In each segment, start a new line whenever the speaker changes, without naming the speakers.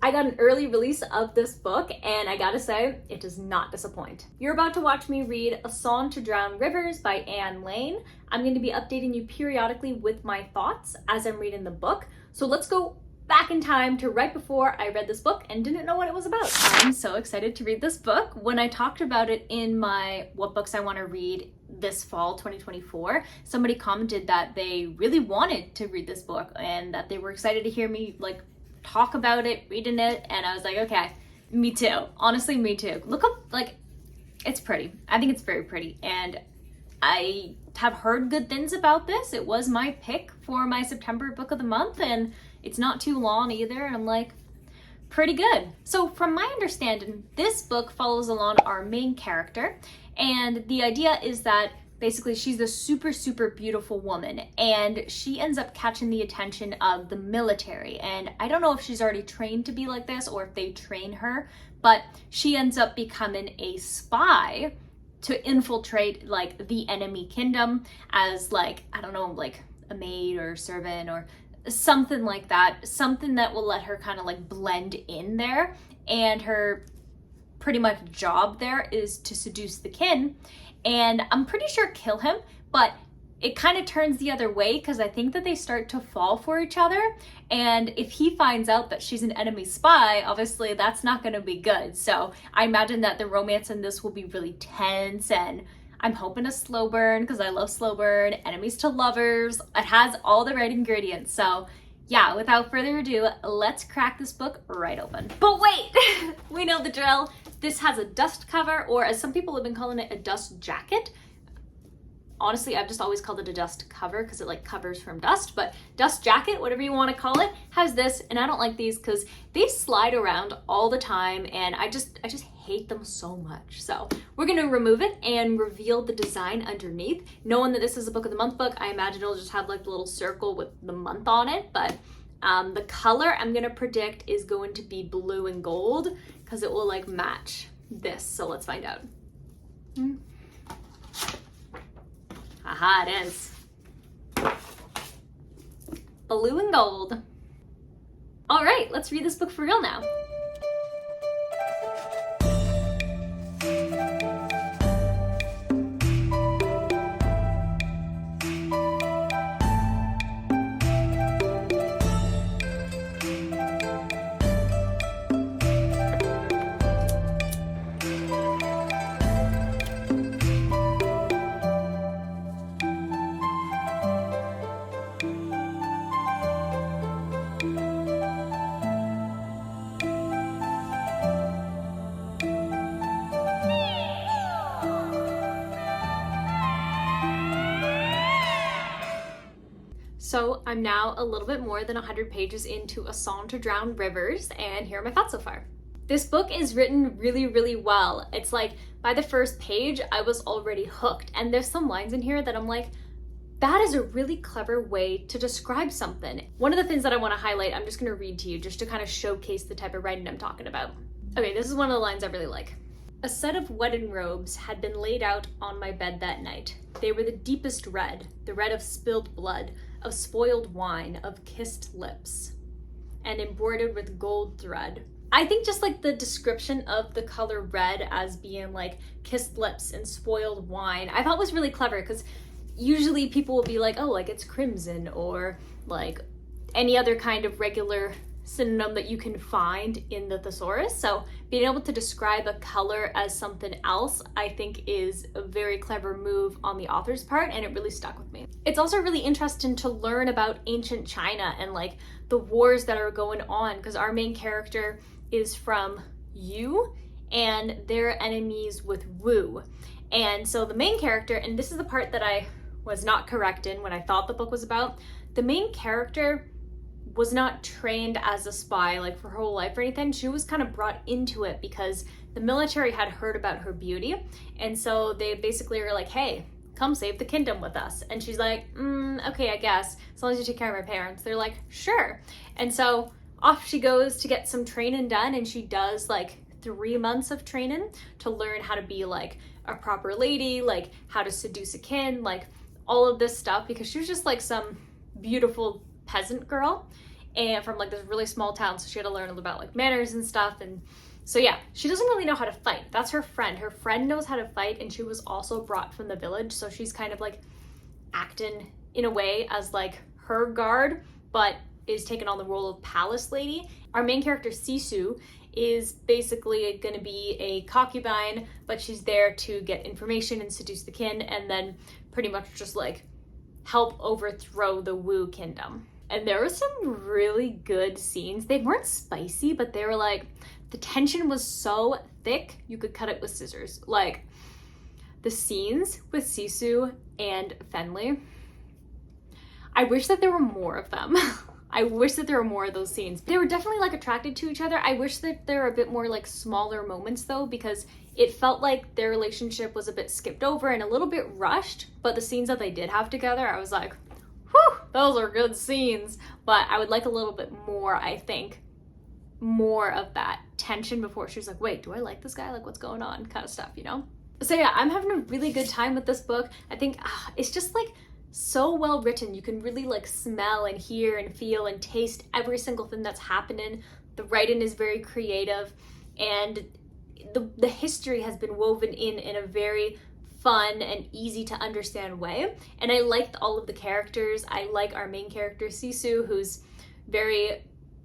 I got an early release of this book, and I gotta say, it does not disappoint. You're about to watch me read A Song to Drown Rivers by Anne Lane. I'm going to be updating you periodically with my thoughts as I'm reading the book. So let's go back in time to right before I read this book and didn't know what it was about. I'm so excited to read this book. When I talked about it in my What Books I Want to Read this fall 2024, somebody commented that they really wanted to read this book and that they were excited to hear me talk about it, reading it, and I was like, okay, me too. Honestly, me too. Look up, it's pretty. I think it's very pretty, and I have heard good things about this. It was my pick for my September book of the month, and it's not too long either, and I'm like, pretty good. So from my understanding, this book follows along our main character, and the idea is that basically she's a super beautiful woman, and she ends up catching the attention of the military. And I don't know if she's already trained to be like this or if they train her, but she ends up becoming a spy to infiltrate the enemy kingdom as I don't know, a maid or servant or something like that, something that will let her kind of blend in there. And her pretty much job there is to seduce the king, and I'm pretty sure kill him, but it kind of turns the other way because I think that they start to fall for each other. And if he finds out that she's an enemy spy, obviously that's not going to be good. So I imagine that the romance in this will be really tense, and I'm hoping a slow burn because I love slow burn, enemies to lovers. It has all the right ingredients. So yeah, without further ado, let's crack this book right open. But wait, we know the drill. This has a dust cover, or as some people have been calling it, a dust jacket. Honestly, I've just always called it a dust cover because it covers from dust, but dust jacket, whatever you want to call it, has this. And I don't like these because they slide around all the time, and I just hate them so much. So we're going to remove it and reveal the design underneath. Knowing that this is a book of the month book, I imagine it'll just have the little circle with the month on it, but the color I'm going to predict is going to be blue and gold because it will match this. So let's find out. Aha, it is. Blue and gold. All right, let's read this book for real now. So I'm now a little bit more than 100 pages into A Song to Drown Rivers, and here are my thoughts so far. This book is written really well. It's by the first page, I was already hooked, and there's some lines in here that I'm like, that is a really clever way to describe something. One of the things that I want to highlight, I'm just going to read to you just to kind of showcase the type of writing I'm talking about. Okay, this is one of the lines I really like. A set of wedding robes had been laid out on my bed that night. They were the deepest red, the red of spilled blood, of spoiled wine, of kissed lips, and embroidered with gold thread. I think just the description of the color red as being kissed lips and spoiled wine, I thought was really clever because usually people will be oh, it's crimson or any other kind of regular synonym that you can find in the thesaurus. So being able to describe a color as something else, I think is a very clever move on the author's part, and it really stuck with me. It's also really interesting to learn about ancient China and the wars that are going on, because our main character is from Yu and they're enemies with Wu. And so the main character, and this is the part that I was not correct in when I thought the book was about, the main character was not trained as a spy for her whole life or anything. She was kind of brought into it because the military had heard about her beauty, and so they basically were hey, come save the kingdom with us. And she's like, okay, I guess, as long as you take care of my parents. They're like, sure. And so off she goes to get some training done, and she does 3 months of training to learn how to be a proper lady, how to seduce a king, all of this stuff, because she was just some beautiful peasant girl. and from like this really small town, so she had to learn about like manners and stuff. And so yeah, she doesn't really know how to fight. That's her friend. Her friend knows how to fight, and she was also brought from the village, so she's kind of like acting in a way as like her guard, but is taking on the role of palace lady. Our main character, Sisu, is basically going to be a concubine, but she's there to get information and seduce the kin, and then pretty much just like help overthrow the Wu kingdom. And there were some really good scenes. They weren't spicy, but they were like, the tension was so thick, you could cut it with scissors. Like, the scenes with Sisu and Fanli, I wish that there were more of them. I wish that there were more of those scenes. They were definitely like attracted to each other. I wish that there were a bit more like smaller moments though, because it felt like their relationship was a bit skipped over and a little bit rushed. But the scenes that they did have together, I was like, whew, those are good scenes. But I would like a little bit more, I think, more of that tension before she was like, wait, do I like this guy? Like, what's going on? Kind of stuff, you know? So yeah, I'm having a really good time with this book. I think it's just like so well written. You can really like smell and hear and feel and taste every single thing that's happening. The writing is very creative, and the history has been woven in a very fun and easy to understand way. And I liked all of the characters. I like our main character Sisu, who's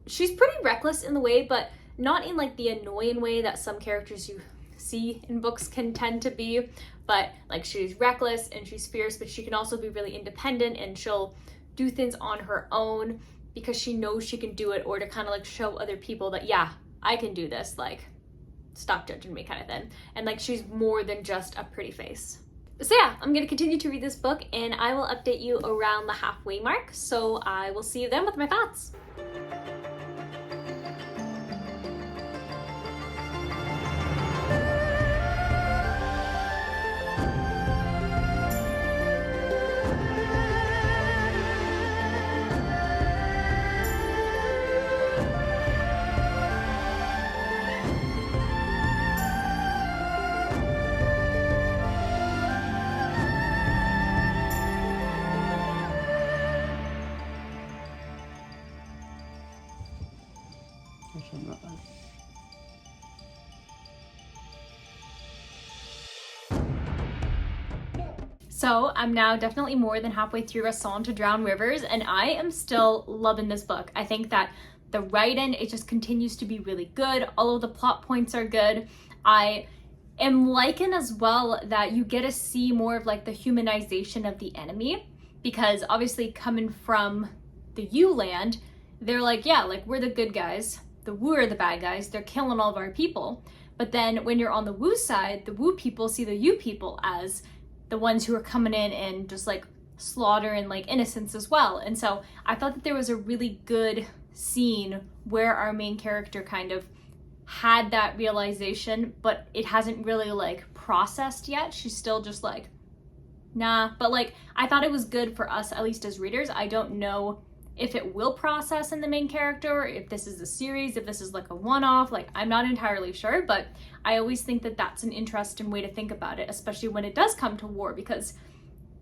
she's pretty reckless in the way, but not in like the annoying way that some characters you see in books can tend to be. But like, she's reckless and she's fierce, but she can also be really independent, and she'll do things on her own because she knows she can do it, or to kind of like show other people that, yeah, I can do this, like, stop judging me kind of thing. And like, she's more than just a pretty face. So yeah, I'm gonna continue to read this book, and I will update you around the halfway mark. So I will see you then with my thoughts. So I'm now definitely more than halfway through A Song to Drown Rivers, and I am still loving this book. I think that the writing, it just continues to be really good. All of the plot points are good. I am liking as well that you get to see more of like the humanization of the enemy, because obviously coming from the Yu land, they're like, yeah, like, we're the good guys. The Wu are the bad guys. They're killing all of our people. But then when you're on the Wu side, the Wu people see the Yu people as the ones who are coming in and just like slaughtering like innocents as well. And so I thought that there was a really good scene where our main character kind of had that realization, but it hasn't really like processed yet. She's still just like, nah. But like, I thought it was good for us, at least as readers. I don't know if it will process in the main character, if this is a series, if this is like a one-off, like, I'm not entirely sure, but I always think that that's an interesting way to think about it, especially when it does come to war, because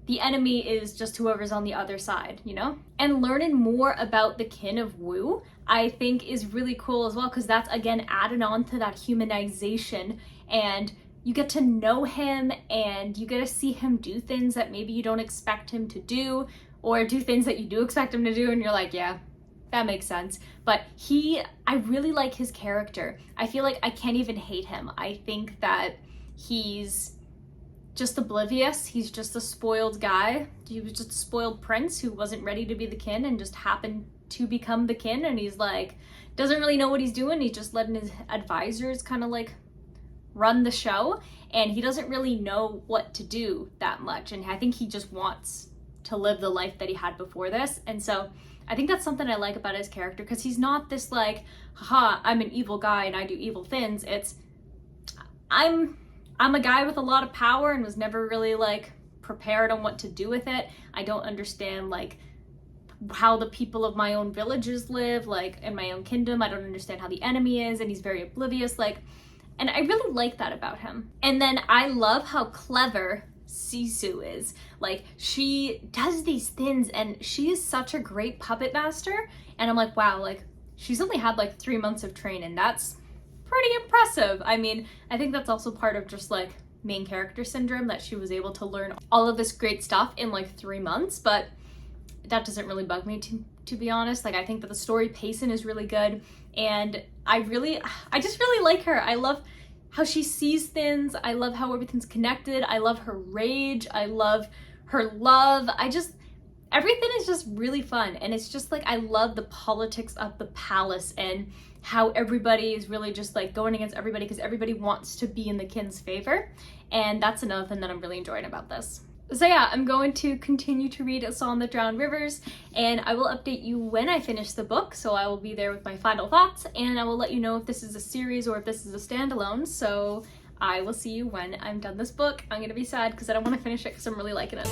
the enemy is just whoever's on the other side, you know? And learning more about the kin of Wu, I think, is really cool as well, because that's, again, added on to that humanization, and you get to know him, and you get to see him do things that maybe you don't expect him to do, or do things that you do expect him to do, and you're like, yeah, that makes sense. But I really like his character. I feel like I can't even hate him. I think that he's just oblivious. He's just a spoiled guy. He was just a spoiled prince who wasn't ready to be the kin and just happened to become the kin, and he's like, doesn't really know what he's doing. He's just letting his advisors kind of like run the show, and he doesn't really know what to do that much. And I think he just wants to live the life that he had before this. And so I think that's something I like about his character, because he's not this like, haha, I'm an evil guy and I do evil things. It's, I'm a guy with a lot of power and was never really like prepared on what to do with it. I don't understand like how the people of my own villages live, like in my own kingdom. I don't understand how the enemy is, and he's very oblivious, like, and I really like that about him. And then I love how clever Sisu is. Like, she does these things and she is such a great puppet master, and I'm like, wow, like she's only had like 3 months of training. That's pretty impressive. I mean, I think that's also part of just like main character syndrome, that she was able to learn all of this great stuff in like 3 months, but that doesn't really bug me to be honest. Like, I think that the story pacing is really good, and I just really like her. I love how she sees things. I love how everything's connected. I love her rage. I love her love. Everything is just really fun. And it's just like, I love the politics of the palace and how everybody is really just like going against everybody because everybody wants to be in the king's favor. And that's another thing that I'm really enjoying about this. So yeah, I'm going to continue to read A Song That Drowned Rivers, and I will update you when I finish the book, so I will be there with my final thoughts, and I will let you know if this is a series or if this is a standalone, so I will see you when I'm done this book. I'm gonna be sad because I don't want to finish it because I'm really liking it.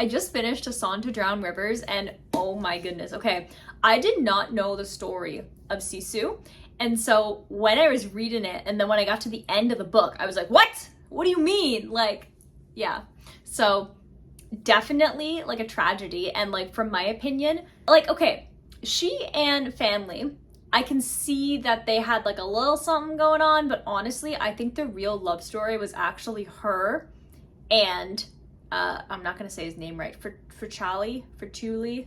I just finished A Song to Drown Rivers, and oh my goodness, okay, I did not know the story of Sisu, and so when I was reading it, and then when I got to the end of the book, I was like, what? What do you mean? Like, yeah. So definitely like a tragedy, and like from my opinion, like, okay, she and Fanli, I can see that they had like a little something going on, but honestly, I think the real love story was actually her and I'm not gonna say his name right, for Chuli,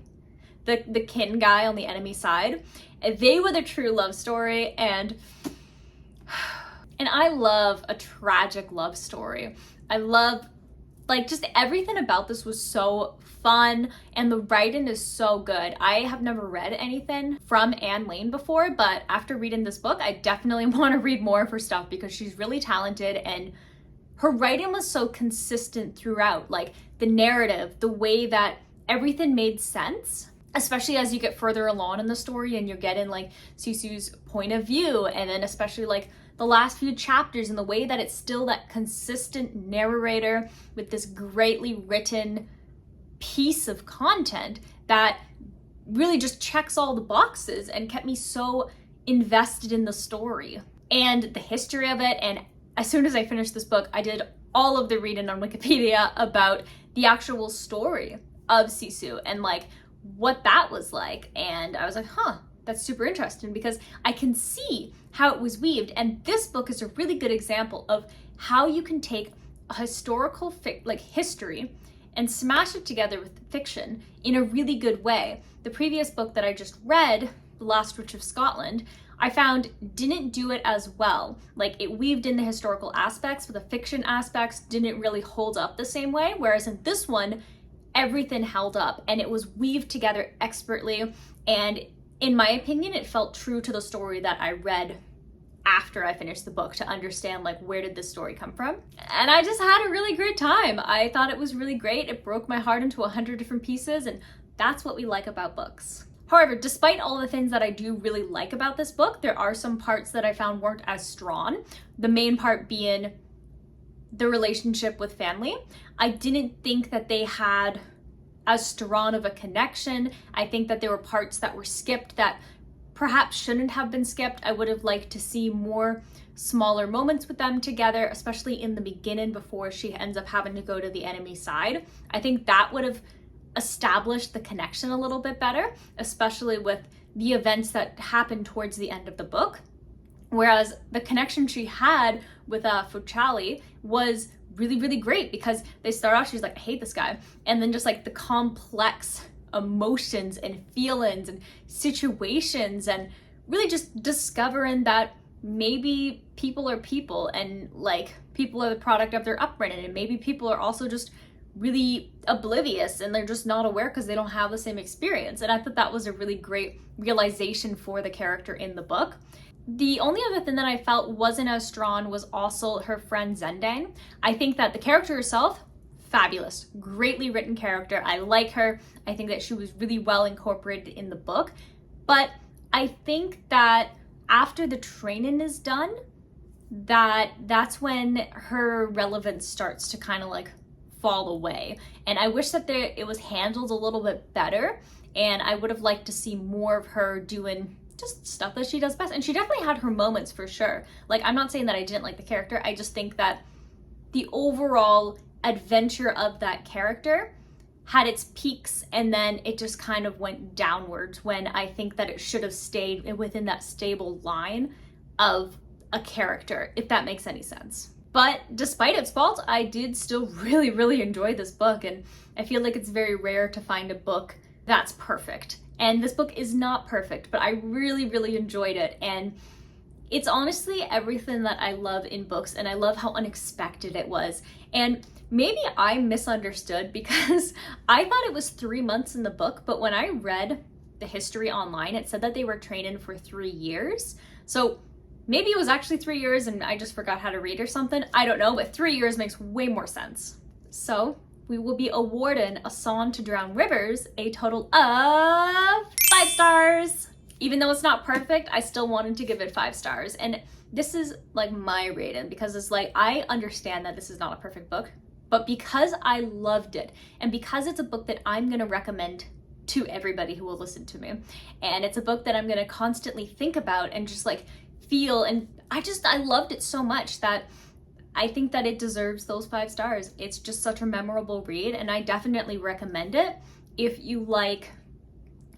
the kin guy on the enemy side. They were the true love story, and I love a tragic love story. I love, like, just everything about this was so fun, and the writing is so good. I have never read anything from Anne Lane before, but after reading this book, I definitely want to read more of her stuff because she's really talented, and her writing was so consistent throughout, like the narrative, the way that everything made sense, especially as you get further along in the story and you're getting like Sisu's point of view, and then especially like the last few chapters and the way that it's still that consistent narrator with this greatly written piece of content that really just checks all the boxes and kept me so invested in the story and the history of it. And as soon as I finished this book, I did all of the reading on Wikipedia about the actual story of Sisu and like what that was like. And I was like, huh, that's super interesting because I can see how it was weaved. And this book is a really good example of how you can take a historical history and smash it together with fiction in a really good way. The previous book that I just read, The Last Witch of Scotland, I found didn't do it as well. Like, it weaved in the historical aspects, but the fiction aspects didn't really hold up the same way. Whereas in this one, everything held up and it was weaved together expertly. And in my opinion, it felt true to the story that I read after I finished the book to understand like where did this story come from. And I just had a really great time. I thought it was really great. It broke my heart into 100 different pieces, and that's what we like about books. However, despite all the things that I do really like about this book, there are some parts that I found weren't as strong. The main part being the relationship with Fanli. I didn't think that they had as strong of a connection. I think that there were parts that were skipped that perhaps shouldn't have been skipped. I would have liked to see more smaller moments with them together, especially in the beginning before she ends up having to go to the enemy side. I think that would have established the connection a little bit better, especially with the events that happened towards the end of the book. Whereas the connection she had with Fuchali was really, really great because they start off, she's like, I hate this guy. And then just like the complex emotions and feelings and situations and really just discovering that maybe people are people and like people are the product of their upbringing, and maybe people are also just really oblivious and they're just not aware because they don't have the same experience. And I thought that was a really great realization for the character in the book. The only other thing that I felt wasn't as strong was also her friend Zendang. I think that the character herself, fabulous, greatly written character. I like her. I think that she was really well incorporated in the book. But I think that after the training is done, that's when her relevance starts to kind of like fall away. And I wish that it was handled a little bit better, and I would have liked to see more of her doing just stuff that she does best. And she definitely had her moments for sure. Like, I'm not saying that I didn't like the character, I just think that the overall adventure of that character had its peaks and then it just kind of went downwards, when I think that it should have stayed within that stable line of a character, if that makes any sense. But despite its faults, I did still really enjoy this book, and I feel like it's very rare to find a book that's perfect. And this book is not perfect, but I really enjoyed it, and it's honestly everything that I love in books, and I love how unexpected it was. And maybe I misunderstood because I thought it was 3 months in the book, but when I read the history online, it said that they were training for 3 years. So maybe it was actually 3 years and I just forgot how to read or something. I don't know, but 3 years makes way more sense. So we will be awarding A Song to Drown Rivers a total of 5 stars. Even though it's not perfect, I still wanted to give it 5 stars. And this is like my rating, because it's like, I understand that this is not a perfect book, but because I loved it, and because it's a book that I'm gonna recommend to everybody who will listen to me, and it's a book that I'm gonna constantly think about and just like feel, and I loved it so much that I think that it deserves those 5 stars. It's just such a memorable read, and I definitely recommend it if you like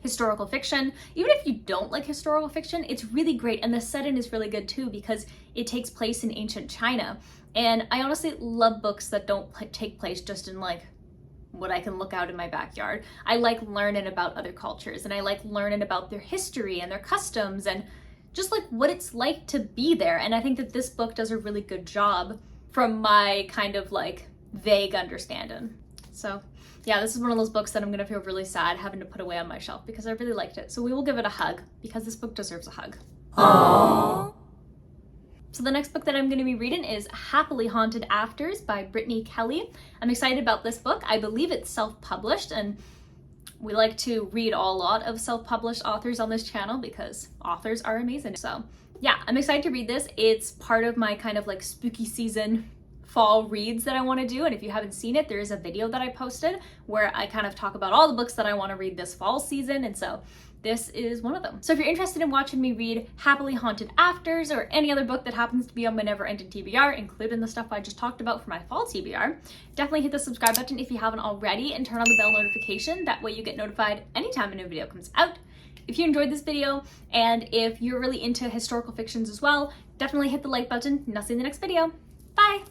historical fiction. Even if you don't like historical fiction, it's really great, and the setting is really good too, because it takes place in ancient China. And I honestly love books that don't take place just in like what I can look out in my backyard. I like learning about other cultures, and I like learning about their history and their customs and just like what it's like to be there. And I think that this book does a really good job from my kind of like vague understanding. So yeah, this is one of those books that I'm gonna feel really sad having to put away on my shelf, because I really liked it. So we will give it a hug, because this book deserves a hug. Aww. So the next book that I'm going to be reading is Happily Haunted Afters by Brittany Kelly. I'm excited about this book. I believe it's self-published, and we like to read a lot of self-published authors on this channel because authors are amazing. So yeah, I'm excited to read this. It's part of my kind of like spooky season fall reads that I want to do. And if you haven't seen it, there is a video that I posted where I kind of talk about all the books that I want to read this fall season. And so this is one of them. So if you're interested in watching me read Happily Haunted Afters or any other book that happens to be on my never-ending TBR, including the stuff I just talked about for my fall TBR, definitely hit the subscribe button if you haven't already, and turn on the bell notification. That way you get notified anytime a new video comes out. If you enjoyed this video, and if you're really into historical fictions as well, definitely hit the like button, and I'll see you in the next video. Bye!